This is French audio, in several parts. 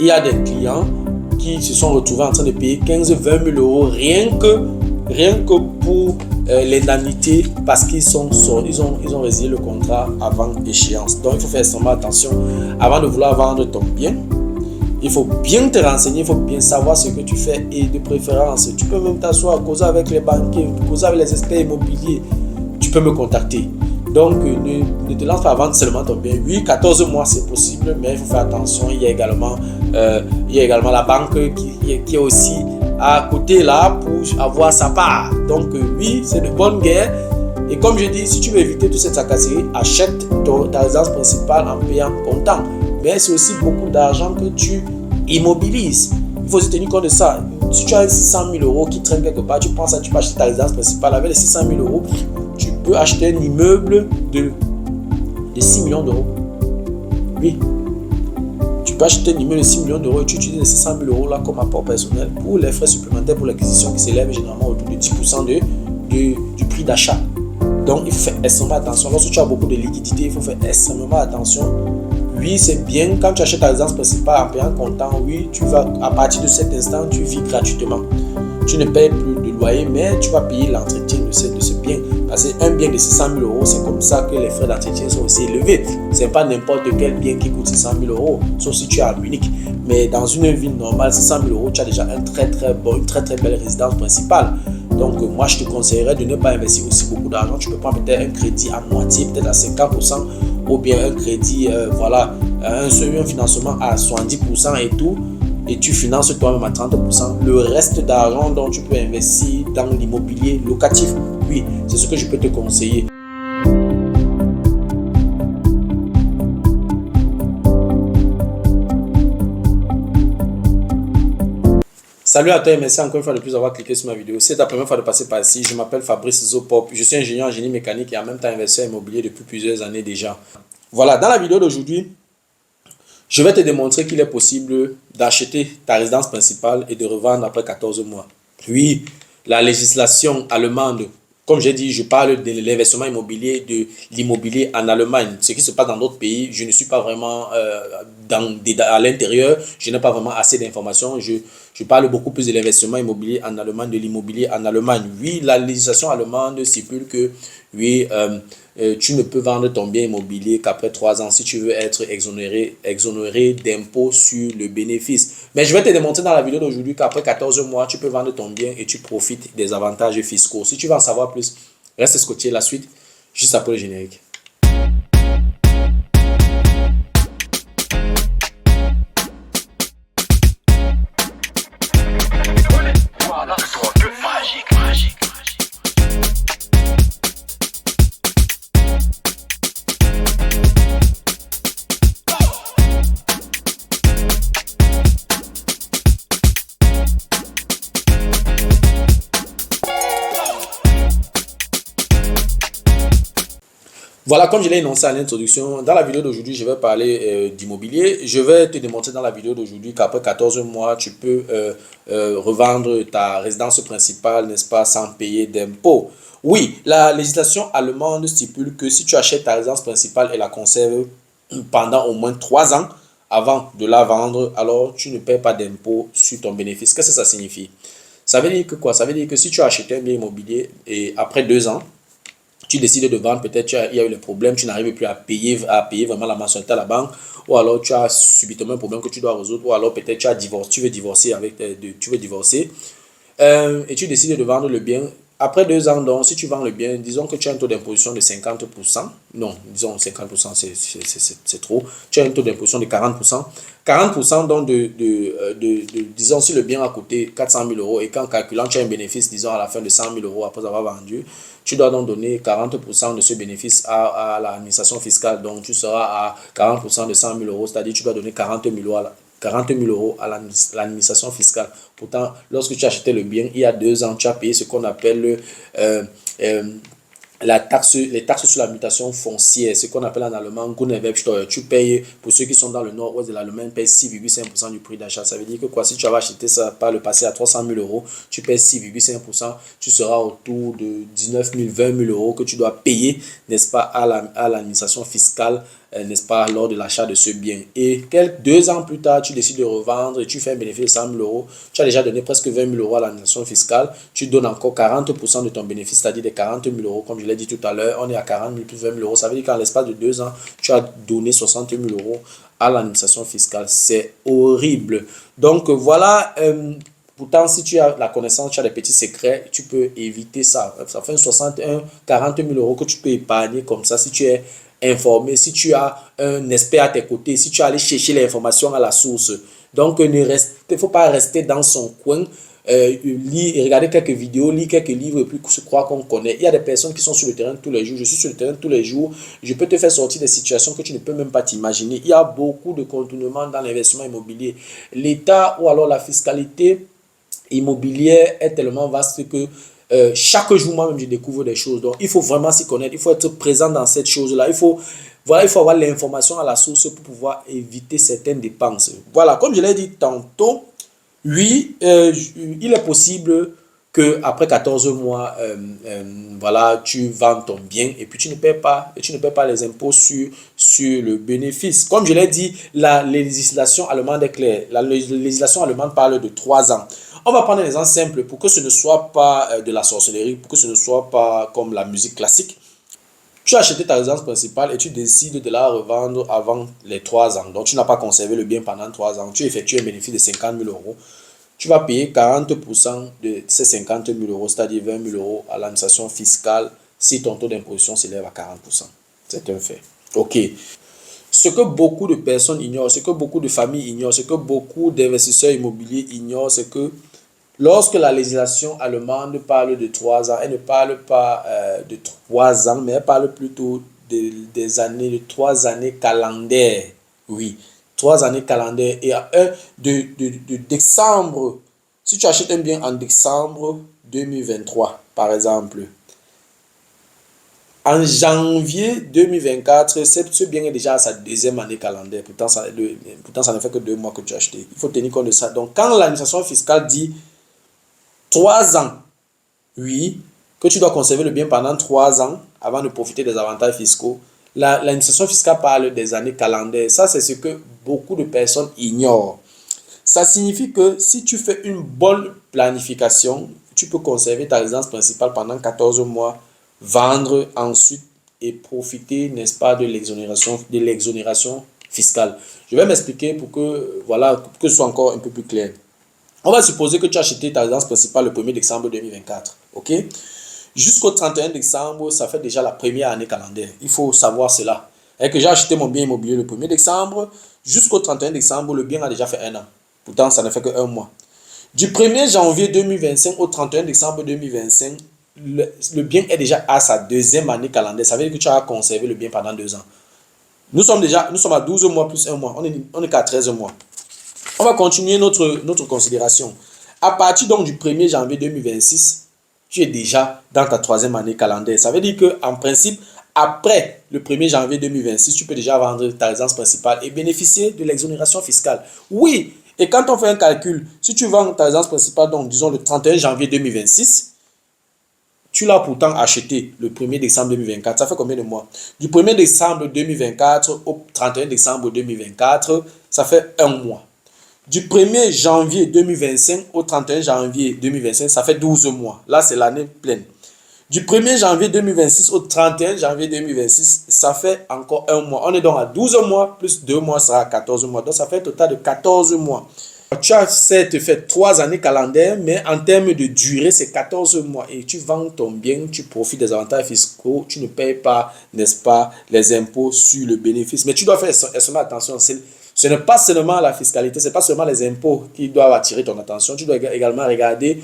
Il y a des clients qui se sont retrouvés en train de payer 15-20 000 euros rien que pour l'indemnité parce qu'ils ont résilié le contrat avant échéance. Donc il faut faire extrêmement attention avant de vouloir vendre ton bien. Il faut bien te renseigner, il faut bien savoir ce que tu fais et de préférence, tu peux même t'asseoir, causer avec les banquiers, causer avec les experts immobiliers. Tu peux me contacter. Donc, ne te lance pas à vendre seulement ton bien. Oui, 14 mois, c'est possible, mais il faut faire attention. Il y a également la banque qui est aussi à côté là pour avoir sa part. Donc, oui, c'est de bonne guerre. Et comme je dis, si tu veux éviter toute cette tracasserie, achète ta résidence principale en payant comptant. Mais c'est aussi beaucoup d'argent que tu immobilises. Il faut se tenir compte de ça. Si tu as 600 000 euros qui traînent quelque part, tu prends ça, tu peux acheter ta résidence principale. Avec les 600 000 euros, tu peux acheter un immeuble de 6 millions d'euros. Oui. Tu peux acheter un immeuble de 6 millions d'euros et tu utilises les 600 000 euros là comme apport personnel pour les frais supplémentaires pour l'acquisition qui s'élèvent généralement autour de 10% du prix d'achat. Donc, il faut faire extrêmement attention. Lorsque tu as beaucoup de liquidités, il faut faire extrêmement attention. Oui, c'est bien quand tu achètes ta résidence principale en payant comptant. Oui, tu vas, à partir de cet instant, tu vis gratuitement. Tu ne payes plus de loyer, mais tu vas payer l'entretien de ce bien. Parce qu'un bien de 600 000 euros, c'est comme ça que les frais d'entretien sont aussi élevés. Ce n'est pas n'importe quel bien qui coûte 600 000 euros, sauf si tu es à Munich. Mais dans une ville normale, 600 000 euros, tu as déjà une très belle résidence principale. Donc, moi, je te conseillerais de ne pas investir aussi beaucoup d'argent. Tu peux prendre peut-être un crédit à moitié, peut-être à 50%, ou bien un crédit, un financement à 70% et tout. Et tu finances toi-même à 30%. Le reste d'argent dont tu peux investir dans l'immobilier locatif. Oui, c'est ce que je peux te conseiller. Salut à toi et merci encore une fois de plus d'avoir cliqué sur ma vidéo. Si c'est ta première fois de passer par ici, je m'appelle Fabrice Zopop. Je suis ingénieur en génie mécanique et en même temps investisseur immobilier depuis plusieurs années déjà. Voilà, dans la vidéo d'aujourd'hui, je vais te démontrer qu'il est possible d'acheter ta résidence principale et de revendre après 14 mois. Oui, la législation allemande, comme j'ai dit, je parle de l'investissement immobilier, de l'immobilier en Allemagne. Ce qui se passe dans d'autres pays, je ne suis pas vraiment à l'intérieur, je n'ai pas vraiment assez d'informations. Je parle beaucoup plus de l'investissement immobilier en Allemagne, de l'immobilier en Allemagne. Oui, la législation allemande stipule que oui, tu ne peux vendre ton bien immobilier qu'après 3 ans si tu veux être exonéré d'impôts sur le bénéfice. Mais je vais te démontrer dans la vidéo d'aujourd'hui qu'après 14 mois, tu peux vendre ton bien et tu profites des avantages fiscaux. Si tu veux en savoir plus, reste scotché. La suite, juste après le générique. Voilà, comme je l'ai énoncé à l'introduction, dans la vidéo d'aujourd'hui, je vais parler d'immobilier. Je vais te démontrer dans la vidéo d'aujourd'hui qu'après 14 mois, tu peux revendre ta résidence principale, n'est-ce pas, sans payer d'impôts. Oui, la législation allemande stipule que si tu achètes ta résidence principale et la conserves pendant au moins 3 ans avant de la vendre, alors tu ne paies pas d'impôts sur ton bénéfice. Qu'est-ce que ça signifie? Ça veut dire que quoi? Ça veut dire que si tu as acheté un bien immobilier et après 2 ans, tu décides de vendre, peut-être il y a eu le problème, tu n'arrives plus à payer vraiment la mensualité à la banque, ou alors tu as subitement un problème que tu dois résoudre, ou alors peut-être tu veux divorcer et tu décides de vendre le bien. Après 2 ans, donc, si tu vends le bien, disons que tu as un taux d'imposition de 50%, non, disons 50%, c'est trop, tu as un taux d'imposition de 40%, 40% donc disons si le bien a coûté 400 000 euros et qu'en calculant tu as un bénéfice, disons à la fin de 100 000 euros après avoir vendu, tu dois donc donner 40% de ce bénéfice à l'administration fiscale, donc tu seras à 40% de 100 000 euros, c'est-à-dire tu dois donner 40 000 euros à l'administration fiscale. Pourtant, lorsque tu achetais le bien, il y a 2 ans, tu as payé ce qu'on appelle les taxes sur la mutation foncière, ce qu'on appelle en allemand Grunderwerbsteuer. Tu payes, pour ceux qui sont dans le nord-ouest de l'Allemagne, payes 6,5% du prix d'achat. Ça veut dire que quoi, si tu avais acheté ça par le passé à 300 000 euros, tu payes 6,5%, tu seras autour de 19 000, 20 000 euros que tu dois payer, n'est-ce pas, à l'administration fiscale, n'est-ce pas, lors de l'achat de ce bien. Et 2 ans plus tard, tu décides de revendre et tu fais un bénéfice de 100 000 euros. Tu as déjà donné presque 20 000 euros à l'administration fiscale. Tu donnes encore 40% de ton bénéfice, c'est-à-dire des 40 000 euros. Comme je l'ai dit tout à l'heure, on est à 40 000 plus 20 000 euros. Ça veut dire qu'en l'espace de 2 ans, tu as donné 60 000 euros à l'administration fiscale. C'est horrible. Donc voilà. Pourtant, si tu as la connaissance, tu as des petits secrets, tu peux éviter ça. Ça fait 40 000 euros que tu peux épargner comme ça si tu es informé, si tu as un expert à tes côtés, si tu as allé chercher l'information à la source. Donc, il ne faut pas rester dans son coin, regarder quelques vidéos, lire quelques livres et puis se croire qu'on connaît. Il y a des personnes qui sont sur le terrain tous les jours. Je suis sur le terrain tous les jours. Je peux te faire sortir des situations que tu ne peux même pas t'imaginer. Il y a beaucoup de contournements dans l'investissement immobilier. L'État ou alors la fiscalité immobilière est tellement vaste que chaque jour, moi-même, je découvre des choses. Donc, il faut vraiment s'y connaître. Il faut être présent dans cette chose-là. Il faut avoir l'information à la source pour pouvoir éviter certaines dépenses. Voilà, comme je l'ai dit tantôt, oui, il est possible qu'après 14 mois, voilà, tu vends ton bien et puis tu ne paies pas les impôts sur le bénéfice. Comme je l'ai dit, la législation allemande est claire. La législation allemande parle de 3 ans. On va prendre un exemple simple pour que ce ne soit pas de la sorcellerie, pour que ce ne soit pas comme la musique classique. Tu as acheté ta résidence principale et tu décides de la revendre avant les 3 ans. Donc, tu n'as pas conservé le bien pendant 3 ans. Tu effectues un bénéfice de 50 000 euros. Tu vas payer 40% de ces 50 000 euros, c'est-à-dire 20 000 euros à l'administration fiscale si ton taux d'imposition s'élève à 40%. C'est un fait. OK. Ce que beaucoup de personnes ignorent, ce que beaucoup de familles ignorent, ce que beaucoup d'investisseurs immobiliers ignorent, c'est que lorsque la législation allemande parle de 3 ans, elle ne parle pas de 3 ans, mais elle parle plutôt de 3 années calendaires. Oui, 3 années calendaires. Et de décembre, si tu achètes un bien en décembre 2023, par exemple, en janvier 2024, ce bien est déjà à sa 2e année calendaire. Pourtant, ça ne fait que 2 mois que tu as acheté. Il faut tenir compte de ça. Donc, quand l'administration fiscale dit 3 ans, oui, que tu dois conserver le bien pendant 3 ans avant de profiter des avantages fiscaux, l'administration fiscale parle des années calendaires. Ça, c'est ce que beaucoup de personnes ignorent. Ça signifie que si tu fais une bonne planification, tu peux conserver ta résidence principale pendant 14 mois, vendre ensuite et profiter, n'est-ce pas, de l'exonération fiscale. Je vais m'expliquer pour que ce soit encore un peu plus clair. On va supposer que tu as acheté ta résidence principale le 1er décembre 2024. OK? Jusqu'au 31 décembre, ça fait déjà la première année calendaire. Il faut savoir cela. Et que j'ai acheté mon bien immobilier le 1er décembre, jusqu'au 31 décembre, le bien a déjà fait 1 an. Pourtant, ça ne fait que 1 mois. Du 1er janvier 2025 au 31 décembre 2025, le bien est déjà à sa 2e année calendaire. Ça veut dire que tu as conservé le bien pendant 2 ans. Nous sommes à 12 mois plus 1 mois. On est qu'à 13 mois. On va continuer notre considération. À partir donc du 1er janvier 2026, tu es déjà dans ta 3e année calendaire. Ça veut dire qu'en principe, après le 1er janvier 2026, tu peux déjà vendre ta résidence principale et bénéficier de l'exonération fiscale. Oui, et quand on fait un calcul, si tu vends ta résidence principale, donc disons le 31 janvier 2026, tu l'as pourtant acheté le 1er décembre 2024. Ça fait combien de mois? Du 1er décembre 2024 au 31 décembre 2024, ça fait 1 mois. Du 1er janvier 2025 au 31 janvier 2025, ça fait 12 mois. Là, c'est l'année pleine. Du 1er janvier 2026 au 31 janvier 2026, ça fait encore 1 mois. On est donc à 12 mois, plus 2 mois, ça sera 14 mois. Donc, ça fait un total de 14 mois. Tu as certes fait 3 années calendaires, mais en termes de durée, c'est 14 mois. Et tu vends ton bien, tu profites des avantages fiscaux, tu ne payes pas, n'est-ce pas, les impôts sur le bénéfice. Mais tu dois faire extrêmement attention. Ce n'est pas seulement la fiscalité, ce n'est pas seulement les impôts qui doivent attirer ton attention. Tu dois également regarder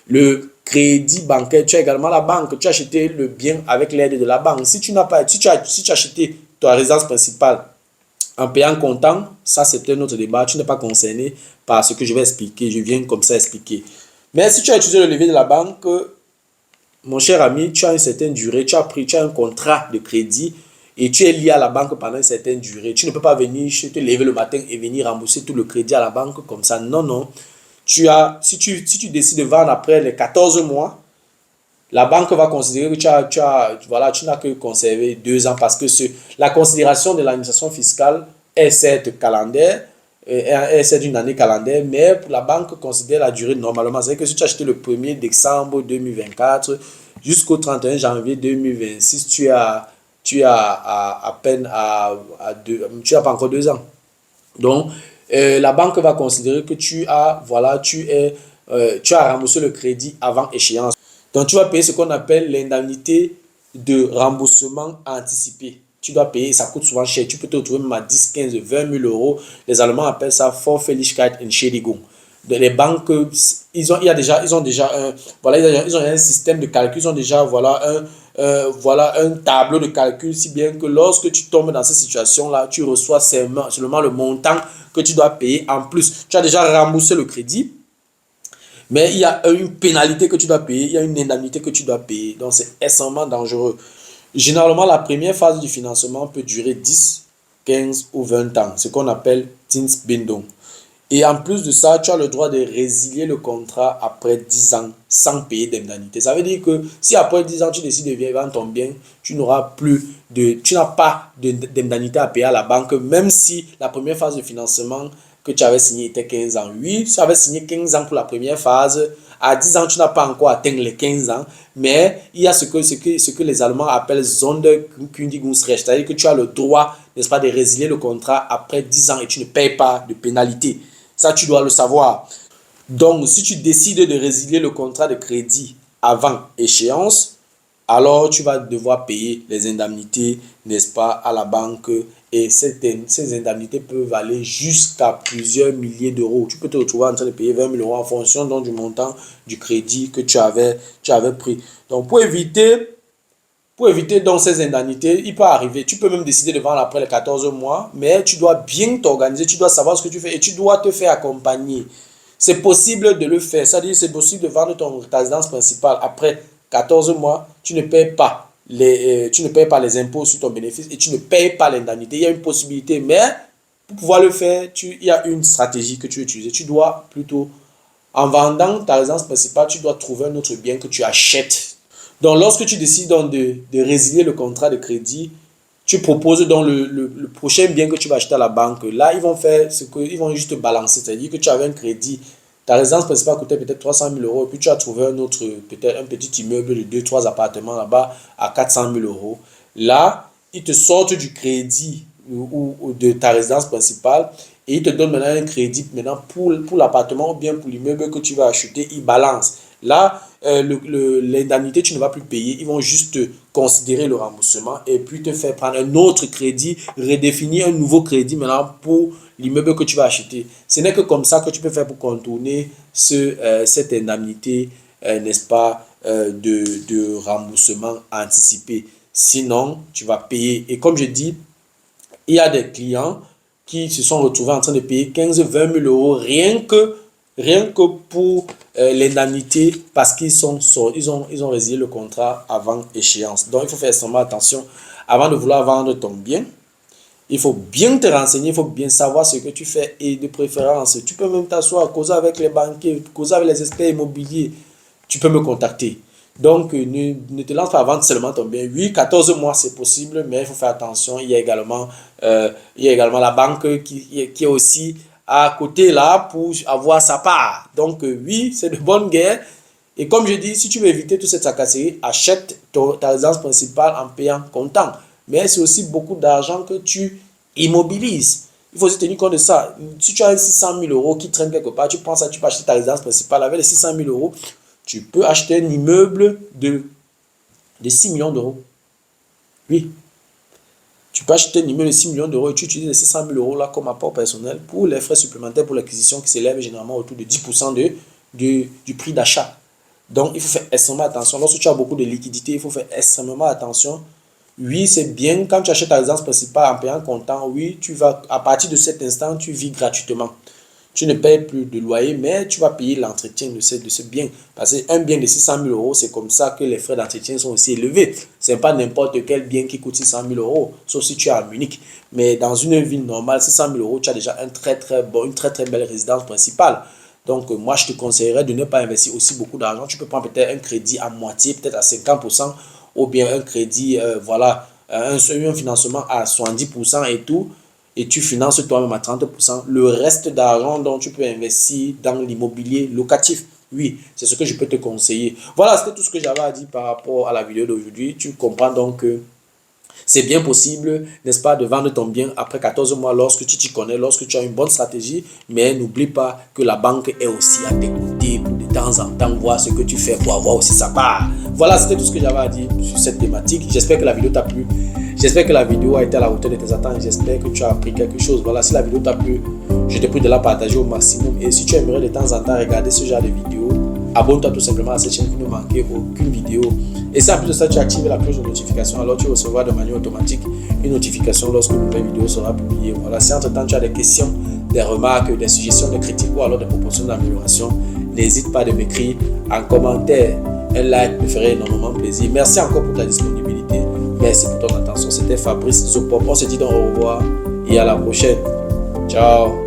le crédit bancaire. Tu as également la banque. Tu as acheté le bien avec l'aide de la banque. Si tu as acheté ta résidence principale en payant comptant, ça c'est un autre débat. Tu n'es pas concerné par ce que je vais expliquer. Je viens comme ça expliquer. Mais si tu as utilisé le levier de la banque, mon cher ami, tu as une certaine durée, tu as un contrat de crédit et tu es lié à la banque pendant une certaine durée. Tu ne peux pas venir te lever le matin et venir rembourser tout le crédit à la banque comme ça. Non, non. Si tu décides de vendre après les 14 mois, la banque va considérer que tu n'as que conservé 2 ans parce que la considération de l'administration fiscale est certes calendaire, c'est d'une année calendaire, mais pour la banque considère la durée normalement. C'est-à-dire que si tu as acheté le 1er décembre 2024 jusqu'au 31 janvier 2026, tu as à peine tu n'as pas encore 2 ans. Donc, la banque va considérer que tu as remboursé le crédit avant échéance. Donc, tu vas payer ce qu'on appelle l'indemnité de remboursement anticipé. Tu dois payer, ça coûte souvent cher. Tu peux te retrouver même à 10, 15, 20 000 euros. Les Allemands appellent ça Vorfälligkeitsentschädigung. Les banques, ils ont un système de calcul, ils ont déjà un tableau de calcul, si bien que lorsque tu tombes dans cette situation-là, tu reçois seulement le montant que tu dois payer en plus. Tu as déjà remboursé le crédit, mais il y a une pénalité que tu dois payer, il y a une indemnité que tu dois payer. Donc, c'est extrêmement dangereux. Généralement, la première phase du financement peut durer 10, 15 ou 20 ans, ce qu'on appelle Zinsbindung. Et en plus de ça, tu as le droit de résilier le contrat après 10 ans sans payer d'indemnité. Ça veut dire que si après 10 ans, tu décides de vendre ton bien, tu n'as pas d'indemnité à payer à la banque, même si la première phase de financement que tu avais signé était 15 ans. Oui, tu avais signé 15 ans pour la première phase. À 10 ans, tu n'as pas encore atteint les 15 ans, mais il y a ce que les Allemands appellent Sonderkündigungsrecht, c'est-à-dire que tu as le droit, n'est-ce pas, de résilier le contrat après 10 ans et tu ne payes pas de pénalité. Ça, tu dois le savoir. Donc, si tu décides de résilier le contrat de crédit avant échéance, alors tu vas devoir payer les indemnités, n'est-ce pas, à la banque. Et ces indemnités peuvent aller jusqu'à plusieurs milliers d'euros. Tu peux te retrouver en train de payer 20 000 euros en fonction donc, du montant du crédit que tu avais pris. Donc, pour éviter donc ces indemnités, il peut arriver, tu peux même décider de vendre après les 14 mois, mais tu dois bien t'organiser, tu dois savoir ce que tu fais et tu dois te faire accompagner. C'est possible de le faire, c'est-à-dire c'est possible de vendre ta résidence principale après 14 mois, tu ne payes pas les impôts sur ton bénéfice et tu ne payes pas l'indemnité. Il y a une possibilité, mais pour pouvoir le faire, il y a une stratégie que tu utilises. Tu dois plutôt, en vendant ta résidence principale, tu dois trouver un autre bien que tu achètes. Donc, lorsque tu décides donc de résilier le contrat de crédit, tu proposes donc le prochain bien que tu vas acheter à la banque. Là, ils vont juste balancer. C'est-à-dire que tu avais un crédit. Ta résidence principale coûtait peut-être 300 000 euros et puis tu as trouvé peut-être un petit immeuble de 2-3 appartements là-bas à 400 000 euros. Là, ils te sortent du crédit ou de ta résidence principale et ils te donnent maintenant un crédit pour l'appartement ou bien pour l'immeuble que tu vas acheter. Ils balancent. Là, l'indemnité, tu ne vas plus payer. Ils vont juste considérer le remboursement et puis te faire prendre un autre crédit, redéfinir un nouveau crédit maintenant pour l'immeuble que tu vas acheter. Ce n'est que comme ça que tu peux faire pour contourner cette indemnité, n'est-ce pas, de remboursement anticipé. Sinon, tu vas payer. Et comme je dis, il y a des clients qui se sont retrouvés en train de payer 15-20 000 euros rien que pour l'indemnité parce qu'ils ont résilié le contrat avant échéance. Donc, il faut faire extrêmement attention avant de vouloir vendre ton bien. Il faut bien te renseigner, il faut bien savoir ce que tu fais et de préférence, tu peux même t'asseoir, causer avec les banquiers, causer avec les experts immobiliers. Tu peux me contacter. Donc, ne te lance pas à vendre seulement ton bien. Oui, 14 mois, c'est possible, mais il faut faire attention. Il y a également la banque qui est aussi à côté là pour avoir sa part. Donc, oui, c'est de bonne guerre. Et comme je dis, si tu veux éviter toute cette tracasserie, achète ta résidence principale en payant comptant. Mais c'est aussi beaucoup d'argent que tu immobilises. Il faut se tenir compte de ça. Si tu as 600 000 euros qui traînent quelque part, tu penses que tu peux acheter ta résidence principale avec les 600 000 euros. Tu peux acheter un immeuble de 6 millions d'euros. Oui. Tu peux acheter un immeuble de 6 millions d'euros et tu utilises les 600 000 euros là comme apport personnel pour les frais supplémentaires pour l'acquisition qui s'élèvent généralement autour de 10% du prix d'achat. Donc, il faut faire extrêmement attention. Lorsque tu as beaucoup de liquidités, il faut faire extrêmement attention. Oui, c'est bien quand tu achètes ta résidence principale en payant comptant. Oui, à partir de cet instant, tu vis gratuitement. Tu ne payes plus de loyer, mais tu vas payer l'entretien de ce bien. Parce qu'un bien de 600 000 euros, c'est comme ça que les frais d'entretien sont aussi élevés. Ce n'est pas n'importe quel bien qui coûte 600 000 euros, sauf si tu es à Munich. Mais dans une ville normale, 600 000 euros, tu as déjà une très belle résidence principale. Donc, moi, je te conseillerais de ne pas investir aussi beaucoup d'argent. Tu peux prendre peut-être un crédit à moitié, peut-être à 50%, ou bien un crédit, un financement à 70% et tout. Et tu finances toi-même à 30%. Le reste d'argent dont tu peux investir dans l'immobilier locatif. Oui, c'est ce que je peux te conseiller. Voilà, c'était tout ce que j'avais à dire par rapport à la vidéo d'aujourd'hui. Tu comprends donc que c'est bien possible, n'est-ce pas, de vendre ton bien après 14 mois lorsque tu t'y connais, lorsque tu as une bonne stratégie. Mais n'oublie pas que la banque est aussi à tes côtés pour de temps en temps voir ce que tu fais pour avoir aussi sa part. Voilà, c'était tout ce que j'avais à dire sur cette thématique. J'espère que la vidéo t'a plu. J'espère que la vidéo a été à la hauteur de tes attentes. J'espère que tu as appris quelque chose. Voilà, si la vidéo t'a plu, je te prie de la partager au maximum. Et si tu aimerais de temps en temps regarder ce genre de vidéos, abonne-toi tout simplement à cette chaîne pour ne manquer aucune vidéo. Et si en plus de ça, tu actives la cloche de notification, alors tu recevras de manière automatique une notification lorsque une nouvelle vidéo sera publiée. Voilà, si entre-temps tu as des questions, des remarques, des suggestions, des critiques ou alors des propositions d'amélioration, n'hésite pas de m'écrire en commentaire. Un like me ferait énormément plaisir. Merci encore pour ta disponibilité. Merci pour ton attention. C'était Fabrice Zopop. On se dit donc au revoir et à la prochaine. Ciao.